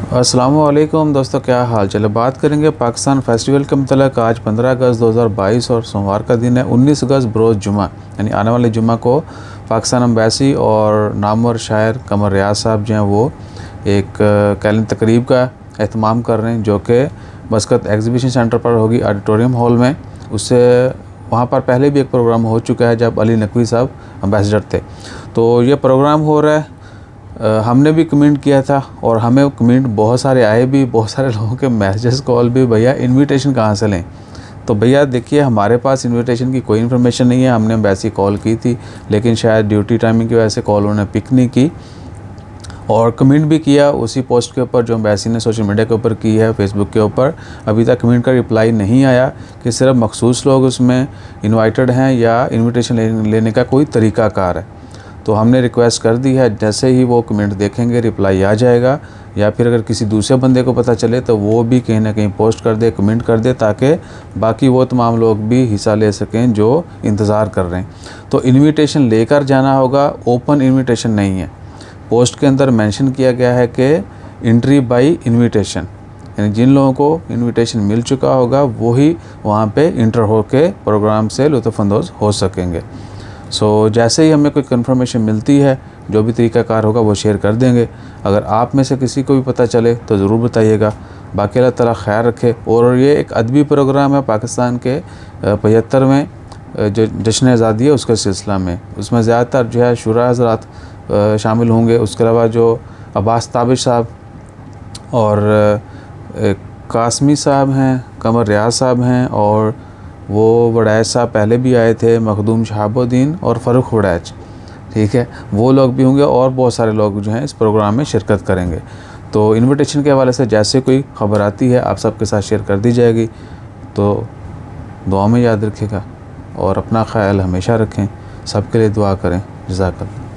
अस्सलामुअलैकुम दोस्तों, क्या हाल चल। बात करेंगे पाकिस्तान फेस्टिवल के मतलब। आज 15 अगस्त 2022 और सोमवार का दिन है। 19 अगस्त बरोज़ जुमा यानी आने वाले जुमा को पाकिस्तान एम्बेसी और नामवर शायर कमर रियाज साहब जो हैं वो एक कैलेंडर तकरीब का एहतमाम कर रहे हैं, जो कि मस्कत एग्ज़िबिशन सेंटर पर होगी, ऑडिटोरियम हॉल में। उससे वहाँ पर पहले भी एक प्रोग्राम हो चुका है जब अली नकवी साहब एम्बेसडर थे। तो ये प्रोग्राम हो रहा है। हमने भी कमेंट किया था और हमें कमेंट बहुत सारे आए भी, बहुत सारे लोगों के मैसेजेस कॉल भी, भैया इनविटेशन कहाँ से लें। तो भैया देखिए, हमारे पास इनविटेशन की कोई इन्फॉर्मेशन नहीं है। हमने एम्बेसी कॉल की थी, लेकिन शायद ड्यूटी टाइमिंग की वजह से कॉल उन्होंने पिक नहीं की, और कमेंट भी किया उसी पोस्ट के ऊपर जो एम्बेसी ने सोशल मीडिया के ऊपर की है, फेसबुक के ऊपर। अभी तक कमेंट का रिप्लाई नहीं आया कि सिर्फ मखसूस लोग उसमें इनवाइटेड हैं या इनविटेशन लेने का कोई तरीक़ाकार है। तो हमने रिक्वेस्ट कर दी है, जैसे ही वो कमेंट देखेंगे रिप्लाई आ जाएगा, या फिर अगर किसी दूसरे बंदे को पता चले तो वो भी कहीं ना कहीं पोस्ट कर दे, कमेंट कर दे, ताकि बाकी वो तमाम लोग भी हिस्सा ले सकें जो इंतज़ार कर रहे हैं। तो इनविटेशन लेकर जाना होगा, ओपन इनविटेशन नहीं है। पोस्ट के अंदर मेंशन किया गया है कि एंट्री बाय इनविटेशन, यानी जिन लोगों को इनविटेशन मिल चुका होगा वही वहाँ पे इंटर होकर प्रोग्राम से लुत्फ़अंदोज़ हो सकेंगे। जैसे ही हमें कोई कंफर्मेशन मिलती है, जो भी तरीक़ाकार होगा वो शेयर कर देंगे। अगर आप में से किसी को भी पता चले तो ज़रूर बताइएगा। बाकी अल्लाह ताला खैर रखे। और ये एक अदबी प्रोग्राम है पाकिस्तान के 75वें जो जश्न आज़ादी है उसके सिलसिला में। उसमें ज़्यादातर जो है शुरा हज़रात शामिल होंगे। उसके अलावा जो अब्बास ताबिश साहब और कासमी साहब हैं, कमर रियाज साहब हैं, और वो वड़ैच साहब पहले भी आए थे, मखदूम शहाबुद्दीन और फ़ारूक वड़ैच, ठीक है, वो लोग भी होंगे, और बहुत सारे लोग जो हैं इस प्रोग्राम में शिरकत करेंगे। तो इनविटेशन के हवाले से जैसे कोई ख़बर आती है आप सबके साथ शेयर कर दी जाएगी। तो दुआ में याद रखिएगा और अपना ख्याल हमेशा रखें। सबके लिए दुआ करें। जज़ाकल्लाह।